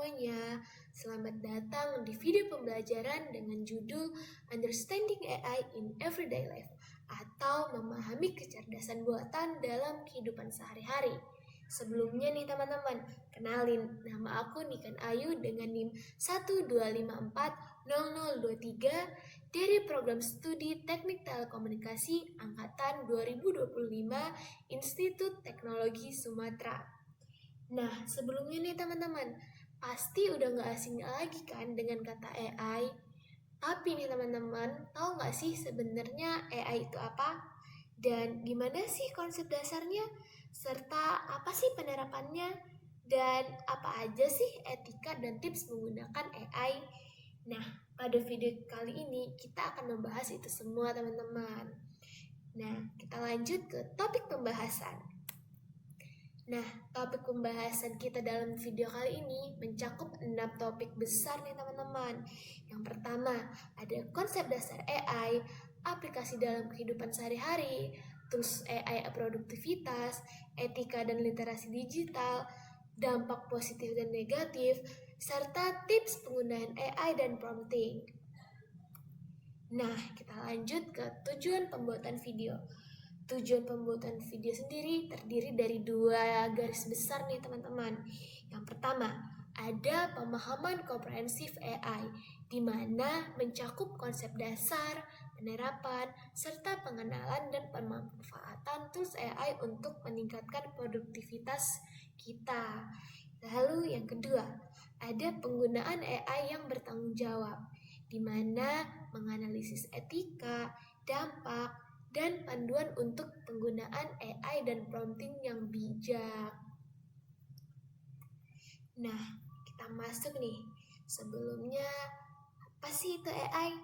semuanya, selamat datang di video pembelajaran dengan judul Understanding AI in Everyday Life atau memahami kecerdasan buatan dalam kehidupan sehari-hari. Sebelumnya nih teman-teman, kenalin nama aku Niken Ayu dengan NIM 125400023 dari Program Studi Teknik Telekomunikasi Angkatan 2025 Institut Teknologi Sumatera. Nah, sebelumnya nih teman-teman, pasti udah gak asing lagi kan dengan kata AI. Tapi nih teman-teman, tahu gak sih sebenarnya AI itu apa? Dan gimana sih konsep dasarnya? Serta apa sih penerapannya? Dan apa aja sih etika dan tips menggunakan AI? Nah, pada video kali ini kita akan membahas itu semua teman-teman. Nah, kita lanjut ke topik pembahasan. Nah, topik pembahasan kita dalam video kali ini mencakup 6 topik besar nih teman-teman. Yang pertama, ada konsep dasar AI, aplikasi dalam kehidupan sehari-hari, tools AI produktivitas, etika dan literasi digital, dampak positif dan negatif, serta tips penggunaan AI dan prompting. Nah, kita lanjut ke tujuan pembuatan video. Tujuan pembuatan video sendiri terdiri dari 2 garis besar nih teman-teman. Yang pertama, ada pemahaman komprehensif AI, di mana mencakup konsep dasar, penerapan, serta pengenalan dan pemanfaatan tools AI untuk meningkatkan produktivitas kita. Lalu yang kedua, ada penggunaan AI yang bertanggung jawab, di mana menganalisis etika, dampak, dan panduan untuk penggunaan AI dan prompting yang bijak. Nah, kita masuk nih. Sebelumnya, apa sih itu AI?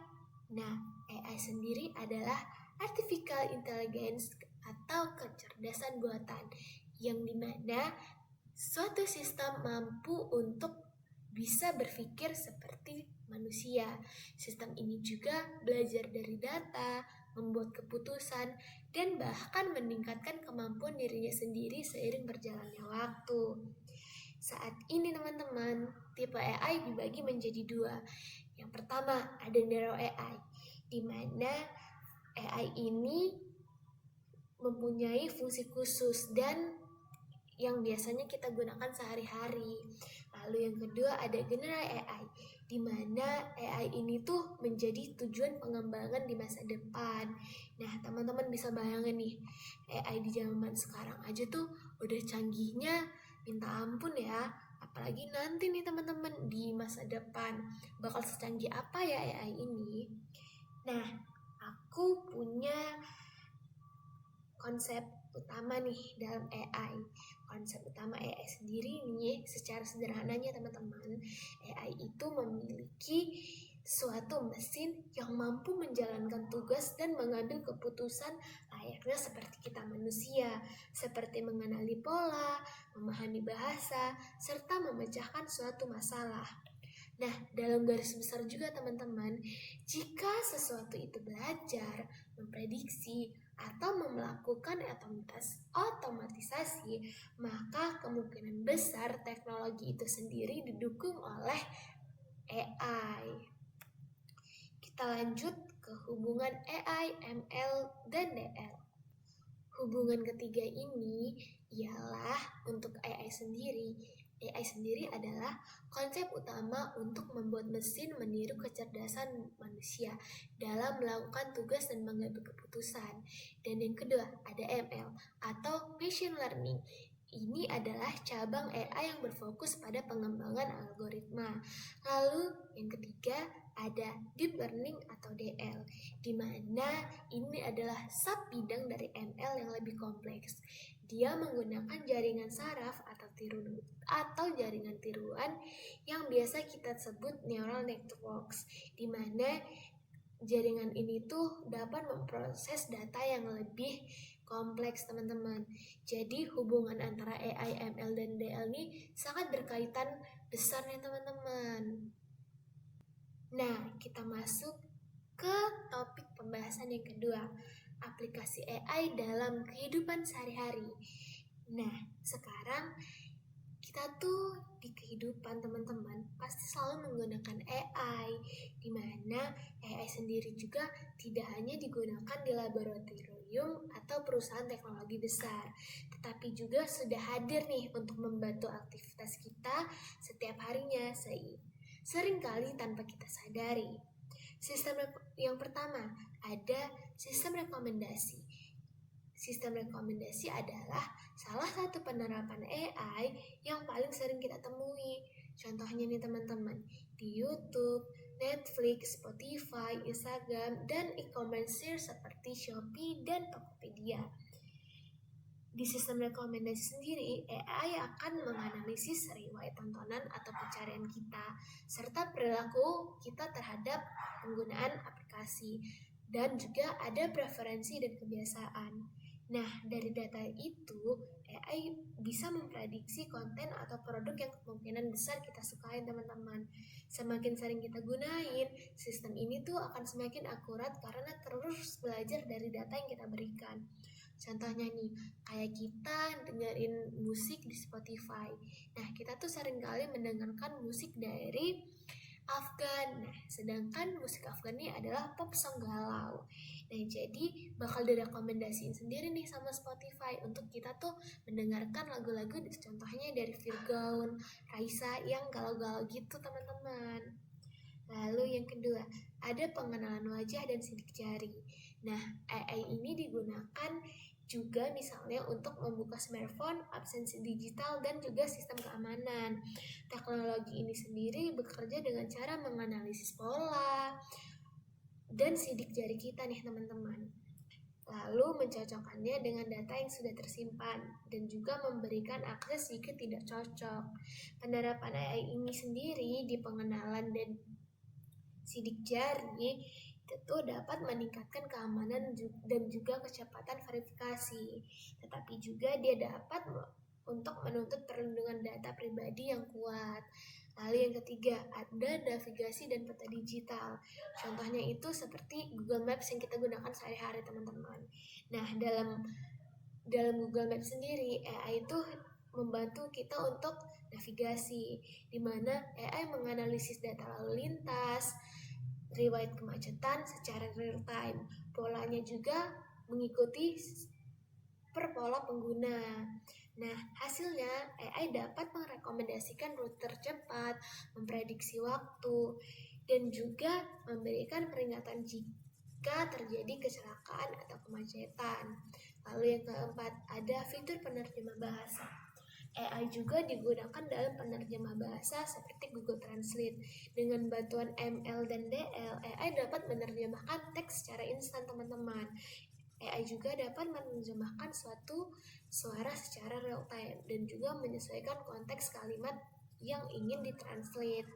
Nah, AI sendiri adalah Artificial Intelligence atau kecerdasan buatan, yang dimana suatu sistem mampu untuk bisa berpikir seperti manusia. Sistem ini juga belajar dari data, membuat keputusan, dan bahkan meningkatkan kemampuan dirinya sendiri seiring berjalannya waktu. Saat ini teman-teman, tipe AI dibagi menjadi 2. Yang pertama ada Narrow AI, di mana AI ini mempunyai fungsi khusus dan yang biasanya kita gunakan sehari-hari. Lalu yang kedua ada General AI, di mana AI ini tuh menjadi tujuan pengembangan di masa depan. Nah, teman-teman bisa bayangin nih, AI di zaman sekarang aja tuh udah canggihnya minta ampun ya. Apalagi nanti nih teman-teman di masa depan bakal secanggih apa ya AI ini. Nah, aku punya konsep utama nih dalam AI. Konsep utama AI sendiri nih, secara sederhananya teman-teman, AI itu memiliki suatu mesin yang mampu menjalankan tugas dan mengambil keputusan layaknya seperti kita manusia, seperti mengenali pola, memahami bahasa, serta memecahkan suatu masalah. Nah, dalam garis besar juga teman-teman, jika sesuatu itu belajar, memprediksi, atau melakukan otomatisasi, maka kemungkinan besar teknologi itu sendiri didukung oleh AI. Kita lanjut ke hubungan AI, ML, dan DL. Hubungan ketiga ini ialah untuk AI sendiri. AI sendiri adalah konsep utama untuk membuat mesin meniru kecerdasan manusia dalam melakukan tugas dan mengambil keputusan. Dan yang kedua ada ML atau Machine Learning. Ini adalah cabang AI yang berfokus pada pengembangan algoritma. Lalu yang ketiga ada Deep Learning atau DL, di mana ini adalah sub bidang dari ML yang lebih kompleks. Dia menggunakan jaringan saraf atau jaringan tiruan yang biasa kita sebut neural networks, di mana jaringan ini tuh dapat memproses data yang lebih kompleks teman-teman. Jadi hubungan antara AI, ML, dan DL ini sangat berkaitan besar nih teman-teman. Nah, kita masuk ke topik pembahasan yang kedua, aplikasi AI dalam kehidupan sehari-hari. Nah, sekarang Kita tuh di kehidupan teman-teman pasti selalu menggunakan AI, di mana AI sendiri juga tidak hanya digunakan di laboratorium atau perusahaan teknologi besar, tetapi juga sudah hadir nih untuk membantu aktivitas kita setiap harinya, seringkali tanpa kita sadari. Sistem yang pertama, ada sistem rekomendasi. Sistem rekomendasi adalah salah satu penerapan AI yang paling sering kita temui. Contohnya nih teman-teman, di YouTube, Netflix, Spotify, Instagram, dan e-commerce seperti Shopee dan Tokopedia. Di sistem rekomendasi sendiri, AI akan menganalisis riwayat tontonan atau pencarian kita, serta perilaku kita terhadap penggunaan aplikasi, dan juga ada preferensi dan kebiasaan. Nah, dari data itu, AI bisa memprediksi konten atau produk yang kemungkinan besar kita sukain teman-teman. Semakin sering kita gunain, sistem ini tuh akan semakin akurat karena terus belajar dari data yang kita berikan. Contohnya nih, kayak kita dengerin musik di Spotify. Nah, kita tuh seringkali mendengarkan musik dari Afgan. Nah, sedangkan musik Afgan ini adalah pop song galau. Nah, jadi bakal direkomendasiin sendiri nih sama Spotify untuk kita tuh mendengarkan lagu-lagu contohnya dari Virgon, Raisa yang galau-galau gitu teman-teman. Lalu yang kedua, ada pengenalan wajah dan sidik jari. Nah, AI ini digunakan juga misalnya untuk membuka smartphone, absensi digital, dan juga sistem keamanan. Teknologi ini sendiri bekerja dengan cara menganalisis pola dan sidik jari kita nih teman-teman. Lalu mencocokkannya dengan data yang sudah tersimpan dan juga memberikan akses jika tidak cocok. Penerapan AI ini sendiri di pengenalan dan sidik jari itu dapat meningkatkan keamanan dan juga kecepatan verifikasi. Tetapi juga dia dapat untuk menuntut perlindungan data pribadi yang kuat. Lalu yang ketiga, ada navigasi dan peta digital. Contohnya itu seperti Google Maps yang kita gunakan sehari-hari teman-teman. Nah, dalam Google Maps sendiri, AI itu membantu kita untuk navigasi, di mana AI menganalisis data lalu lintas, riwayat kemacetan secara real time. Polanya juga mengikuti per pola pengguna. Nah, hasilnya AI dapat merekomendasikan rute tercepat, memprediksi waktu, dan juga memberikan peringatan jika terjadi kecelakaan atau kemacetan. Lalu yang keempat, ada fitur penerjemah bahasa. AI juga digunakan dalam penerjemah bahasa seperti Google Translate. Dengan bantuan ML dan DL, AI dapat menerjemahkan teks secara instan teman-teman. AI juga dapat menerjemahkan suatu suara secara real time dan juga menyesuaikan konteks kalimat yang ingin ditranslate.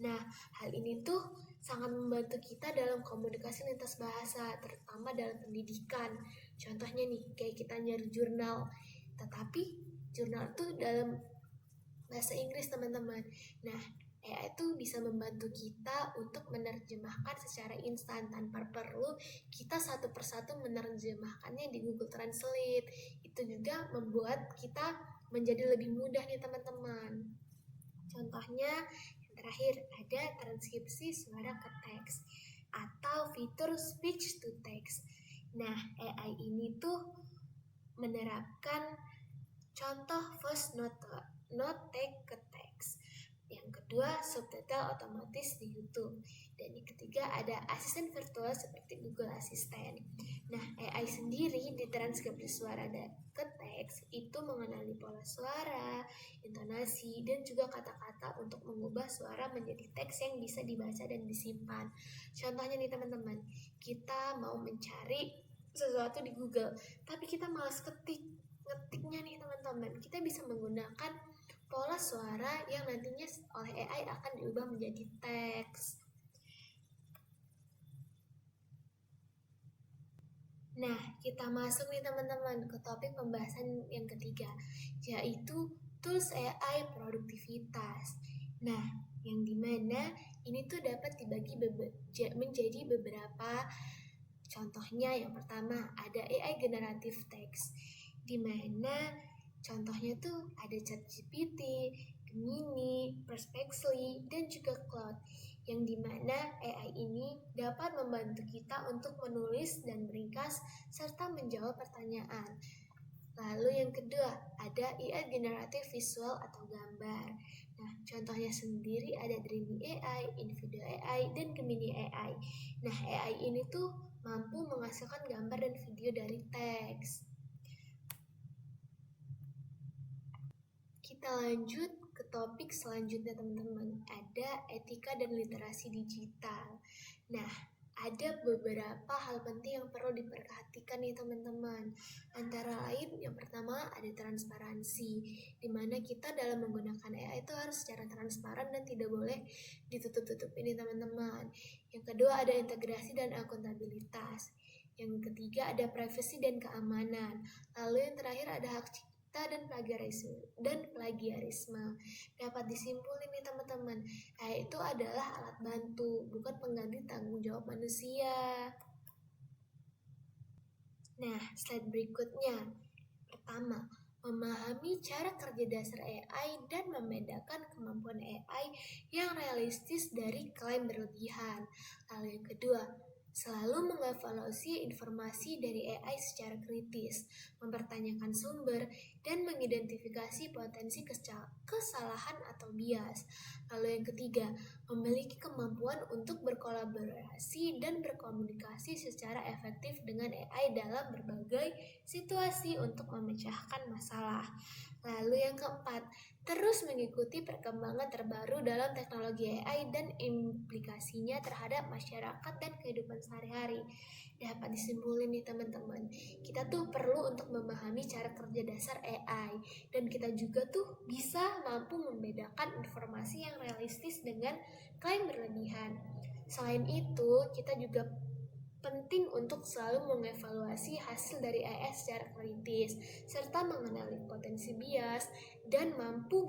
Nah, hal ini tuh sangat membantu kita dalam komunikasi lintas bahasa, terutama dalam pendidikan. Contohnya nih, kayak kita nyari jurnal, tetapi jurnal itu dalam bahasa Inggris teman-teman. Nah, AI itu bisa membantu kita untuk menerjemahkan secara instan tanpa perlu kita satu persatu menerjemahkannya di Google Translate. Itu juga membuat kita menjadi lebih mudah nih teman-teman. Contohnya yang terakhir ada transkripsi suara ke teks atau fitur speech to text. Nah, AI ini tuh menerapkan contoh voice note take ke teks. Yang kedua, subtitle otomatis di YouTube. Dan yang ketiga, ada asisten virtual seperti Google Assistant. Nah, AI sendiri di transkripsi suara ke teks itu mengenali pola suara, intonasi, dan juga kata-kata untuk mengubah suara menjadi teks yang bisa dibaca dan disimpan. Contohnya nih teman-teman, kita mau mencari sesuatu di Google, tapi kita malas ngetiknya nih teman-teman. Kita bisa menggunakan pola suara yang nantinya oleh AI akan diubah menjadi teks. Nah, kita masuk nih teman-teman ke topik pembahasan yang ketiga, yaitu tools AI produktivitas. Nah, yang dimana ini tuh dapat dibagi menjadi beberapa. Contohnya yang pertama ada AI generative text, di mana Contohnya tuh ada ChatGPT, Gemini, Perplexity, dan juga Claude, yang dimana AI ini dapat membantu kita untuk menulis dan meringkas serta menjawab pertanyaan. Lalu yang kedua, ada AI generatif visual atau gambar. Nah, contohnya sendiri ada Dreamy AI, Invideo AI, dan Gemini AI. Nah, AI ini tuh mampu menghasilkan gambar dan video dari teks. Kita lanjut ke topik selanjutnya teman-teman, ada etika dan literasi digital. Nah, ada beberapa hal penting yang perlu diperhatikan nih teman-teman. Antara lain yang pertama ada transparansi, di mana kita dalam menggunakan AI itu harus secara transparan dan tidak boleh ditutup-tutupin nih teman-teman. Yang kedua ada integrasi dan akuntabilitas. Yang ketiga ada privasi dan keamanan. Lalu yang terakhir ada hak cipta dan plagiarisme. Dapat disimpulkan nih teman-teman, AI itu adalah alat bantu, bukan pengganti tanggung jawab manusia. Nah, slide berikutnya. Pertama, memahami cara kerja dasar AI dan membedakan kemampuan AI yang realistis dari klaim berlebihan. Lalu yang kedua, selalu mengevaluasi informasi dari AI secara kritis, mempertanyakan sumber, dan mengidentifikasi potensi kesalahan atau bias. Lalu yang ketiga, memiliki kemampuan untuk berkolaborasi dan berkomunikasi secara efektif dengan AI dalam berbagai situasi untuk memecahkan masalah. Lalu yang keempat, terus mengikuti perkembangan terbaru dalam teknologi AI dan implikasinya terhadap masyarakat dan kehidupan sehari-hari. Dapat disimpulkan nih teman-teman, kita tuh perlu untuk memahami cara kerja dasar AI dan kita juga tuh bisa mampu membedakan informasi yang realistis dengan klaim berlebihan. Selain itu, kita juga penting untuk selalu mengevaluasi hasil dari AI secara kritis, serta mengenali potensi bias dan mampu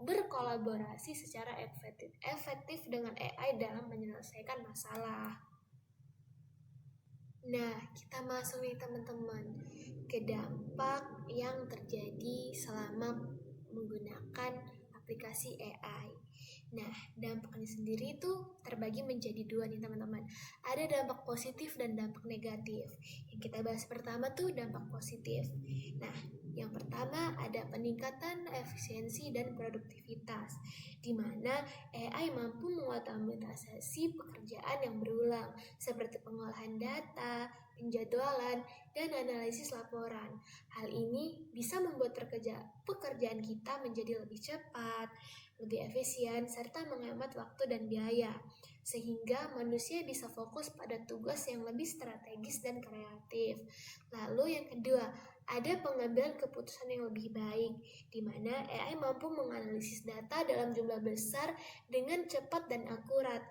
berkolaborasi secara efektif dengan AI dalam menyelesaikan masalah. Nah, kita masuk nih teman-teman ke dampak yang terjadi selama menggunakan aplikasi AI. Nah, dampaknya sendiri itu terbagi menjadi dua nih teman-teman. Ada dampak positif dan dampak negatif. Yang kita bahas pertama tuh dampak positif. Nah, yang pertama ada peningkatan efisiensi dan produktivitas, di mana AI mampu mengotomatisasi pekerjaan yang berulang, seperti pengolahan data, penjadwalan, dan analisis laporan. Hal ini bisa membuat pekerjaan kita menjadi lebih cepat, lebih efisien, serta menghemat waktu dan biaya, sehingga manusia bisa fokus pada tugas yang lebih strategis dan kreatif. Lalu yang kedua, ada pengambilan keputusan yang lebih baik, di mana AI mampu menganalisis data dalam jumlah besar dengan cepat dan akurat.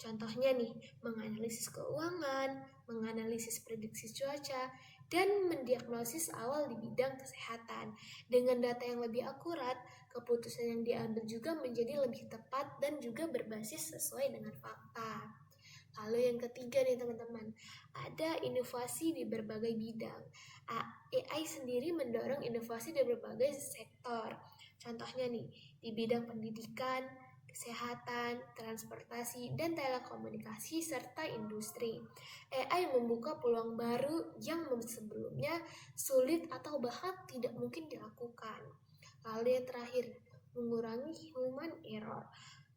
Contohnya nih, menganalisis keuangan, menganalisis prediksi cuaca, dan mendiagnosis awal di bidang kesehatan. Dengan data yang lebih akurat, keputusan yang diambil juga menjadi lebih tepat dan juga berbasis sesuai dengan fakta. Lalu yang ketiga nih teman-teman, ada inovasi di berbagai bidang. AI sendiri mendorong inovasi di berbagai sektor. Contohnya nih, di bidang pendidikan, kesehatan, transportasi, dan telekomunikasi, serta industri. AI membuka peluang baru yang sebelumnya sulit atau bahkan tidak mungkin dilakukan. Lalu yang terakhir, mengurangi human error.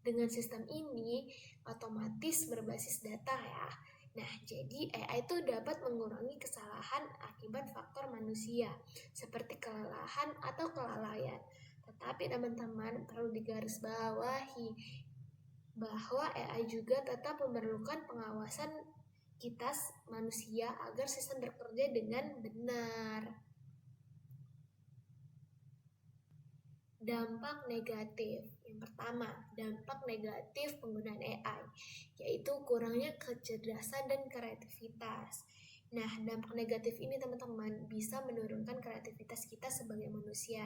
Dengan sistem ini, otomatis berbasis data ya. Nah, jadi AI itu dapat mengurangi kesalahan akibat faktor manusia, seperti kelelahan atau kelalaian. Tetapi teman-teman perlu digarisbawahi bahwa AI juga tetap memerlukan pengawasan kita manusia agar sistem bekerja dengan benar. Dampak negatif. Yang pertama, dampak negatif penggunaan AI, yaitu kurangnya kecerdasan dan kreativitas. Nah, dampak negatif ini teman-teman bisa menurunkan kreativitas kita sebagai manusia,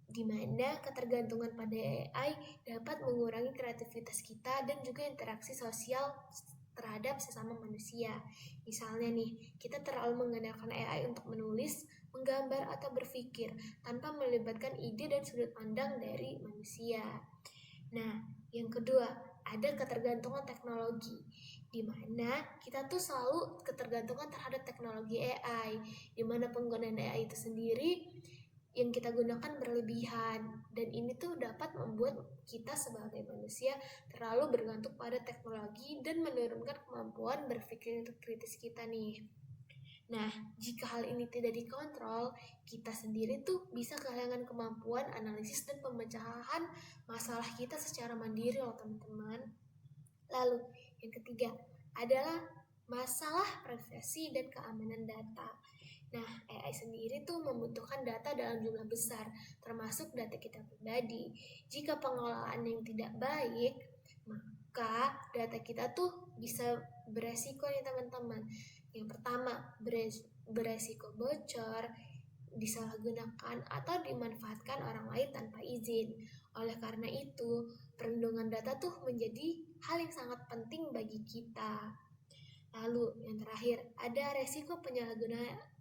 di mana ketergantungan pada AI dapat mengurangi kreativitas kita dan juga interaksi sosial terhadap sesama manusia. Misalnya nih, kita terlalu mengandalkan AI untuk menulis, menggambar, atau berpikir tanpa melibatkan ide dan sudut pandang dari manusia. Nah, yang kedua, ada ketergantungan teknologi, di mana kita tuh selalu ketergantungan terhadap teknologi AI, di mana penggunaan AI itu sendiri yang kita gunakan berlebihan, dan ini tuh dapat membuat kita sebagai manusia terlalu bergantung pada teknologi dan menurunkan kemampuan berpikir kritis kita nih. Nah, jika hal ini tidak dikontrol, kita sendiri tuh bisa kehilangan kemampuan analisis dan pemecahan masalah kita secara mandiri loh teman-teman. Lalu, yang ketiga adalah masalah privasi dan keamanan data. Nah, AI sendiri tuh membutuhkan data dalam jumlah besar, termasuk data kita pribadi. Jika pengelolaan yang tidak baik, maka data kita tuh bisa beresiko nih teman-teman. Yang pertama, beresiko bocor, disalahgunakan, atau dimanfaatkan orang lain tanpa izin. Oleh karena itu, perlindungan data tuh menjadi hal yang sangat penting bagi kita. Lalu, yang terakhir, ada resiko penyalahgunaan,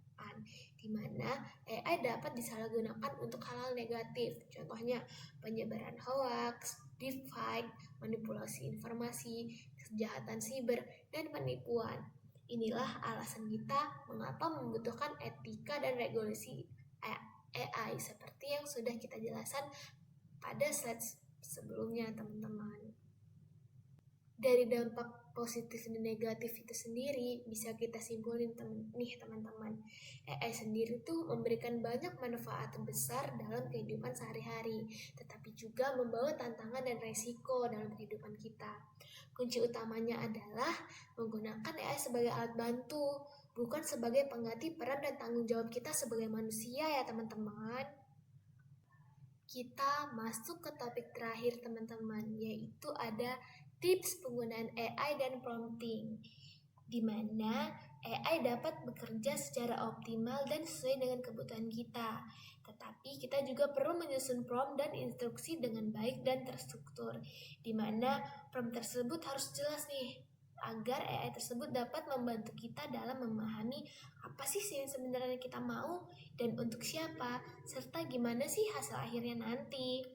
di mana AI dapat disalahgunakan untuk hal-hal negatif. Contohnya, penyebaran hoax, deepfake, manipulasi informasi, kejahatan siber, dan penipuan. Inilah alasan kita mengapa membutuhkan etika dan regulasi AI seperti yang sudah kita jelaskan pada slide sebelumnya, teman-teman. Dari dampak positif dan negatif itu sendiri bisa kita simpulin teman-teman. AI sendiri tuh memberikan banyak manfaat besar dalam kehidupan sehari-hari, tetapi juga membawa tantangan dan resiko dalam kehidupan kita. Kunci utamanya adalah menggunakan AI sebagai alat bantu, bukan sebagai pengganti peran dan tanggung jawab kita sebagai manusia ya teman-teman. Kita masuk ke topik terakhir teman-teman, yaitu ada tips penggunaan AI dan prompting, di mana AI dapat bekerja secara optimal dan sesuai dengan kebutuhan kita. Tetapi kita juga perlu menyusun prompt dan instruksi dengan baik dan terstruktur, di mana prompt tersebut harus jelas nih, agar AI tersebut dapat membantu kita dalam memahami apa sih yang sebenarnya kita mau dan untuk siapa, serta gimana sih hasil akhirnya nanti.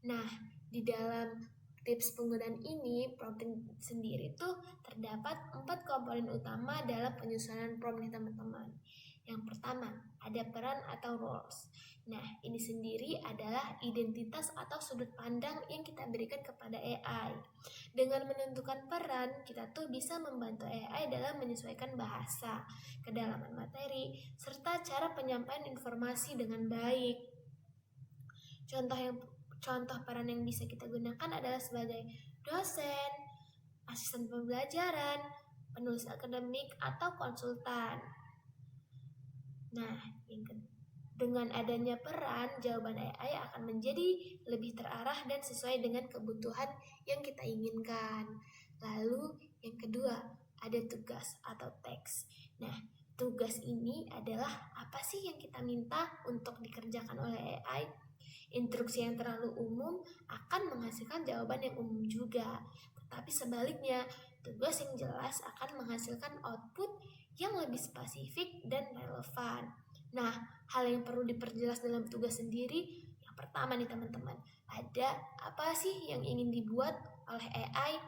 Nah, di dalam tips penggunaan ini, prompting sendiri tuh terdapat 4 komponen utama dalam penyusunan prompt nih teman-teman. Yang pertama, ada peran atau roles. Nah, ini sendiri adalah identitas atau sudut pandang yang kita berikan kepada AI. Dengan menentukan peran, kita tuh bisa membantu AI dalam menyesuaikan bahasa, kedalaman materi, serta cara penyampaian informasi dengan baik. Contoh peran yang bisa kita gunakan adalah sebagai dosen, asisten pembelajaran, penulis akademik, atau konsultan. Nah, dengan adanya peran, jawaban AI akan menjadi lebih terarah dan sesuai dengan kebutuhan yang kita inginkan. Lalu, yang kedua, ada tugas atau teks. Nah, tugas ini adalah apa sih yang kita minta untuk dikerjakan oleh AI? Instruksi yang terlalu umum akan menghasilkan jawaban yang umum juga. Tetapi sebaliknya, tugas yang jelas akan menghasilkan output yang lebih spesifik dan relevan. Nah, hal yang perlu diperjelas dalam tugas sendiri, yang pertama nih teman-teman, ada apa sih yang ingin dibuat oleh AI?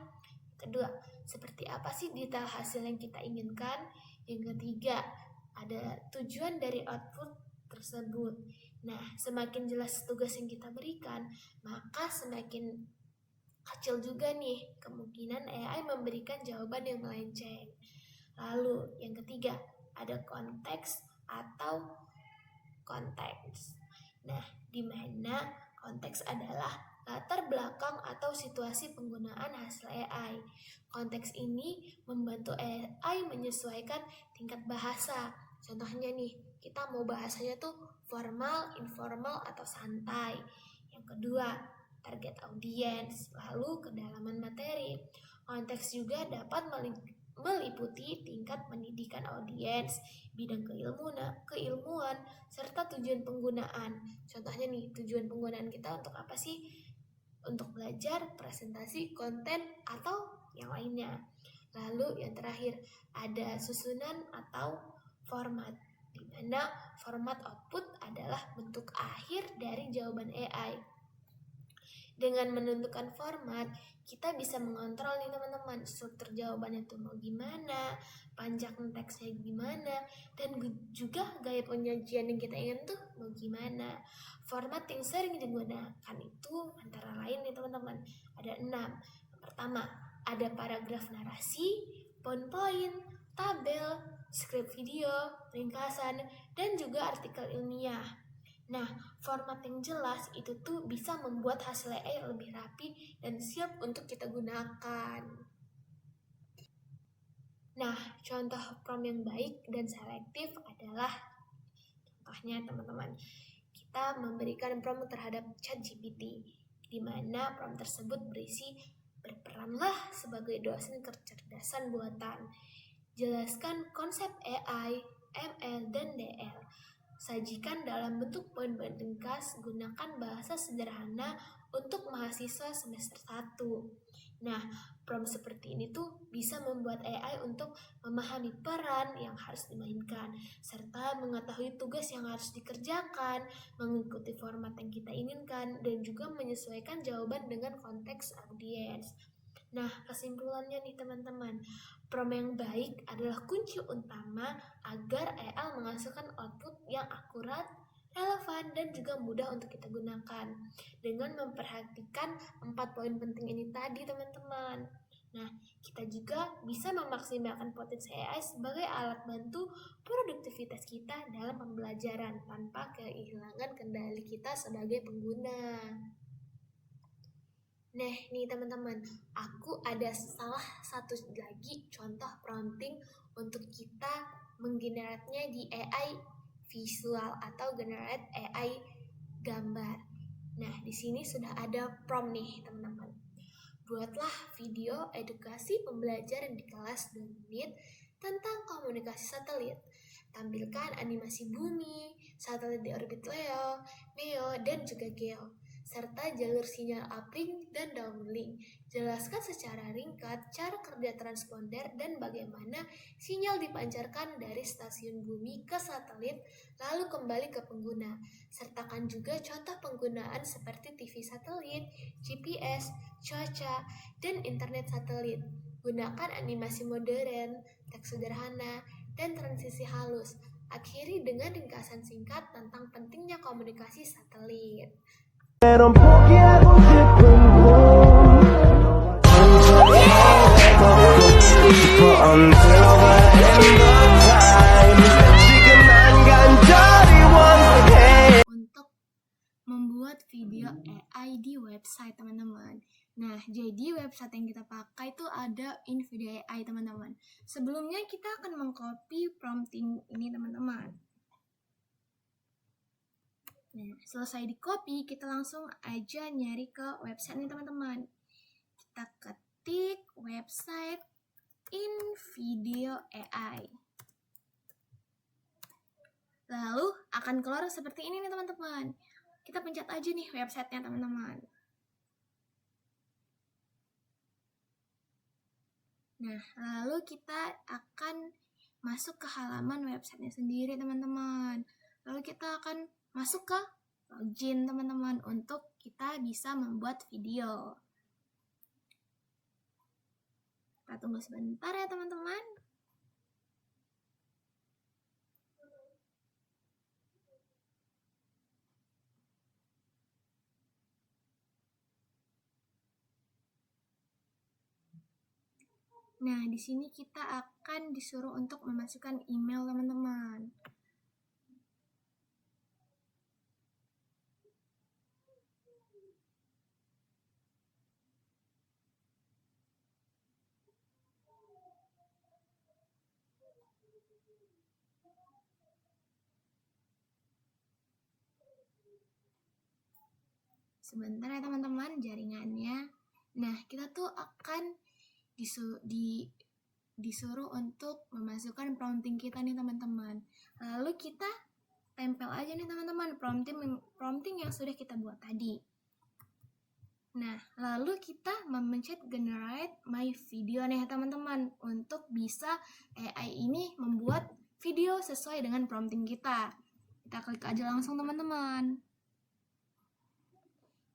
Kedua, seperti apa sih detail hasil yang kita inginkan? Yang ketiga, ada tujuan dari output tersebut. Nah, semakin jelas tugas yang kita berikan, maka semakin kecil juga nih kemungkinan AI memberikan jawaban yang melenceng. Lalu, yang ketiga, ada konteks atau konteks. Nah, di mana konteks adalah latar belakang atau situasi penggunaan hasil AI. Konteks ini membantu AI menyesuaikan tingkat bahasa. Contohnya nih, kita mau bahasanya tuh formal, informal, atau santai. Yang kedua, target audiens, lalu kedalaman materi. Konteks juga dapat meliputi tingkat pendidikan audiens, bidang keilmuan, serta tujuan penggunaan. Contohnya nih, tujuan penggunaan kita untuk apa sih? Untuk belajar, presentasi, konten, atau yang lainnya. Lalu yang terakhir ada susunan atau format, di mana format output adalah bentuk akhir dari jawaban AI. Dengan menentukan format, kita bisa mengontrol nih teman-teman, struktur jawabannya tuh mau gimana, panjang teksnya gimana, dan juga gaya penyajian yang kita ingin tuh mau gimana. Format yang sering digunakan itu antara lain nih teman-teman, ada 6. Yang pertama, ada paragraf narasi, PowerPoint, tabel, skrip video, ringkasan, dan juga artikel ilmiah. Nah, format yang jelas itu tuh bisa membuat hasil AI lebih rapi dan siap untuk kita gunakan. Nah, contoh prompt yang baik dan selektif adalah, contohnya teman-teman, kita memberikan prompt terhadap ChatGPT, di mana prompt tersebut berisi, berperanlah sebagai dosen kecerdasan buatan. Jelaskan konsep AI, ML, dan DL. Sajikan dalam bentuk poin-poin ringkas, gunakan bahasa sederhana untuk mahasiswa semester 1. Nah, prompt seperti ini tuh bisa membuat AI untuk memahami peran yang harus dimainkan, serta mengetahui tugas yang harus dikerjakan, mengikuti format yang kita inginkan, dan juga menyesuaikan jawaban dengan konteks audiens. Nah, kesimpulannya nih teman-teman, prompt yang baik adalah kunci utama agar AI menghasilkan output yang akurat, relevan, dan juga mudah untuk kita gunakan. Dengan memperhatikan 4 poin penting ini tadi teman-teman. Nah, kita juga bisa memaksimalkan potensi AI sebagai alat bantu produktivitas kita dalam pembelajaran tanpa kehilangan kendali kita sebagai pengguna. Nah, nih teman-teman, aku ada salah satu lagi contoh prompting untuk kita menggeneratnya di AI visual atau generate AI gambar. Nah, di sini sudah ada prompt nih, teman-teman. Buatlah video edukasi pembelajaran di kelas 2 menit tentang komunikasi satelit. Tampilkan animasi bumi, satelit di orbit Leo, MEO, dan juga GEO, serta jalur sinyal uplink dan downlink. Jelaskan secara ringkas cara kerja transponder dan bagaimana sinyal dipancarkan dari stasiun bumi ke satelit lalu kembali ke pengguna. Sertakan juga contoh penggunaan seperti TV satelit, GPS, cuaca, dan internet satelit. Gunakan animasi modern, teks sederhana, dan transisi halus. Akhiri dengan ringkasan singkat tentang pentingnya komunikasi satelit. Untuk membuat video AI di website teman-teman. Nah, jadi website yang kita pakai itu ada InVideo AI teman-teman. Sebelumnya kita akan mengcopy prompting ini teman-teman. Nah, selesai di copy, kita langsung aja nyari ke website nih teman-teman. Kita ketik website InVideo AI. Lalu akan keluar seperti ini nih teman-teman. Kita pencet aja nih websitenya teman-teman. Nah, lalu kita akan masuk ke halaman websitenya sendiri teman-teman. Lalu kita akan masuk ke login teman-teman untuk kita bisa membuat video. Kita tunggu sebentar ya teman-teman. Nah, di sini kita akan disuruh untuk memasukkan email teman-teman. Sebentar ya teman-teman jaringannya. Nah, kita tuh akan disuruh untuk memasukkan prompting kita nih teman-teman. Lalu kita tempel aja nih teman-teman prompting yang sudah kita buat tadi. Nah, lalu kita memencet generate my video nih teman-teman untuk bisa AI ini membuat video sesuai dengan prompting kita. Kita klik aja langsung teman-teman.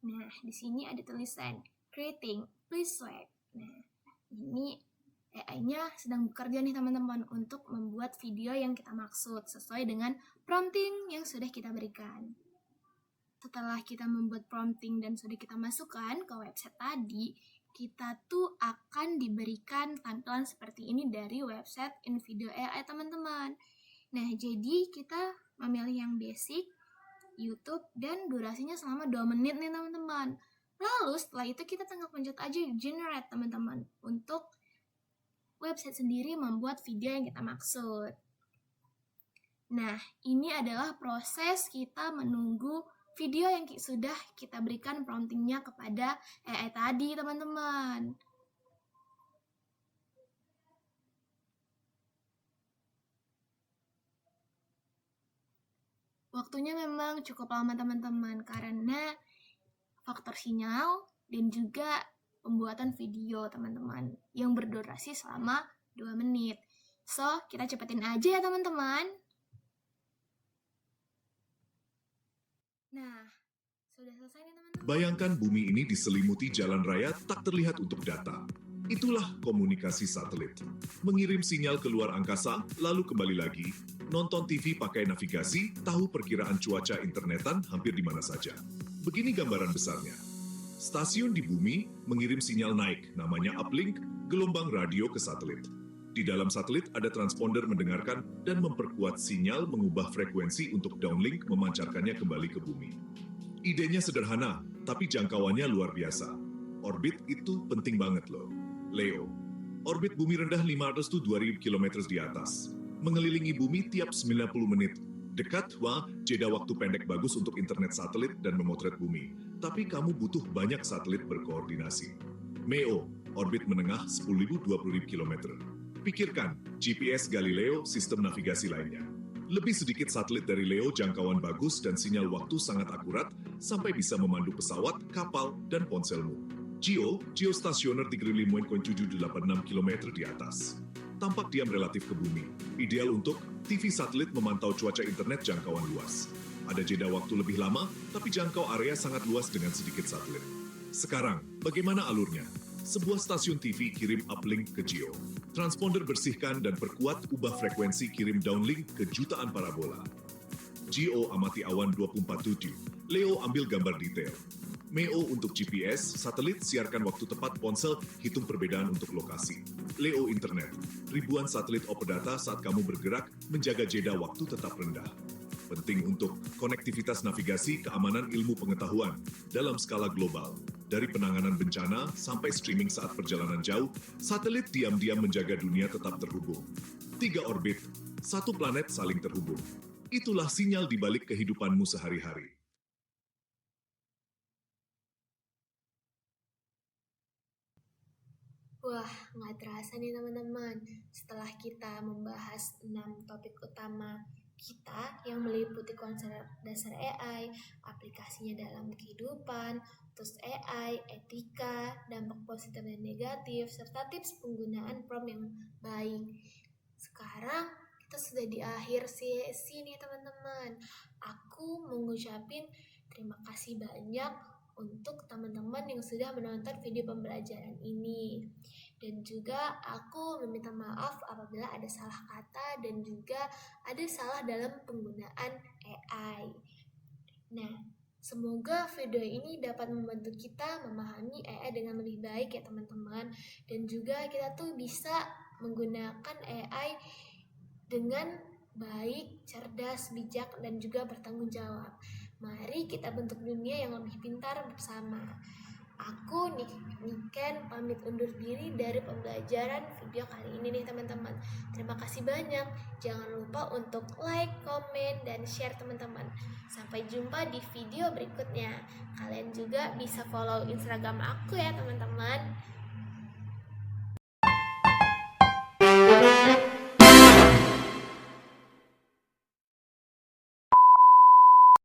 Nah, di sini ada tulisan creating, please wait. Nah, ini AI-nya sedang bekerja nih teman-teman untuk membuat video yang kita maksud sesuai dengan prompting yang sudah kita berikan. Setelah kita membuat prompting dan sudah kita masukkan ke website tadi, kita tuh akan diberikan tampilan seperti ini dari website InVideo AI teman-teman. Nah, jadi kita memilih yang basic, YouTube, dan durasinya selama 2 menit nih teman-teman. Lalu setelah itu kita tinggal pencet aja generate teman-teman untuk website sendiri membuat video yang kita maksud. Nah, ini adalah proses kita menunggu video yang sudah kita berikan promptingnya kepada AI tadi, teman-teman. Waktunya memang cukup lama, teman-teman, karena faktor sinyal dan juga pembuatan video, teman-teman, yang berdurasi selama 2 menit. So, kita cepetin aja ya, teman-teman. Nah, sudah selesai nih teman-teman. Bayangkan bumi ini diselimuti jalan raya tak terlihat untuk data. Itulah komunikasi satelit. Mengirim sinyal keluar angkasa, lalu kembali lagi. Nonton TV pakai navigasi, tahu perkiraan cuaca internetan hampir di mana saja. Begini gambaran besarnya. Stasiun di bumi mengirim sinyal naik, namanya uplink, gelombang radio ke satelit. Di dalam satelit ada transponder mendengarkan dan memperkuat sinyal mengubah frekuensi untuk downlink memancarkannya kembali ke bumi. Idenya sederhana, tapi jangkauannya luar biasa. Orbit itu penting banget loh. LEO. Orbit bumi rendah 500 to 2000 km di atas. Mengelilingi bumi tiap 90 menit. Dekat, wah, jeda waktu pendek bagus untuk internet satelit dan memotret bumi. Tapi kamu butuh banyak satelit berkoordinasi. MEO. Orbit menengah 10.000-20.000 km. Pikirkan, GPS Galileo, sistem navigasi lainnya. Lebih sedikit satelit dari LEO jangkauan bagus dan sinyal waktu sangat akurat sampai bisa memandu pesawat, kapal, dan ponselmu. GEO, geostasioner 35,786 km di atas. Tampak diam relatif ke bumi. Ideal untuk TV satelit memantau cuaca internet jangkauan luas. Ada jeda waktu lebih lama, tapi jangkau area sangat luas dengan sedikit satelit. Sekarang, bagaimana alurnya? Sebuah stasiun TV kirim uplink ke GEO. Transponder bersihkan dan perkuat ubah frekuensi kirim downlink ke jutaan parabola. GEO amati awan 24/7. LEO ambil gambar detail. MEO untuk GPS, satelit siarkan waktu tepat ponsel, hitung perbedaan untuk lokasi. LEO Internet, ribuan satelit oper data saat kamu bergerak, menjaga jeda waktu tetap rendah. Penting untuk konektivitas navigasi, keamanan ilmu pengetahuan dalam skala global. Dari penanganan bencana sampai streaming saat perjalanan jauh, satelit diam-diam menjaga dunia tetap terhubung. 3 orbit, 1 planet saling terhubung. Itulah sinyal di balik kehidupanmu sehari-hari. Wah, nggak terasa nih teman-teman. Setelah kita membahas 6 topik utama kita yang meliputi konsep dasar AI, aplikasinya dalam kehidupan, terus AI, etika, dampak positif dan negatif, serta tips penggunaan prompt yang baik. Sekarang kita sudah di akhir sesi nih teman-teman. Aku mau ngucapin terima kasih banyak untuk teman-teman yang sudah menonton video pembelajaran ini. Dan juga aku meminta maaf apabila ada salah kata dan juga ada salah dalam penggunaan AI. Nah, semoga video ini dapat membantu kita memahami AI dengan lebih baik ya teman-teman. Dan juga kita tuh bisa menggunakan AI dengan baik, cerdas, bijak, dan juga bertanggung jawab. Mari kita bentuk dunia yang lebih pintar bersama. Aku Niken pamit undur diri dari pembelajaran video kali ini nih teman-teman. Terima kasih banyak. Jangan lupa untuk like, komen, dan share teman-teman. Sampai jumpa di video berikutnya. Kalian juga bisa follow Instagram aku ya teman-teman.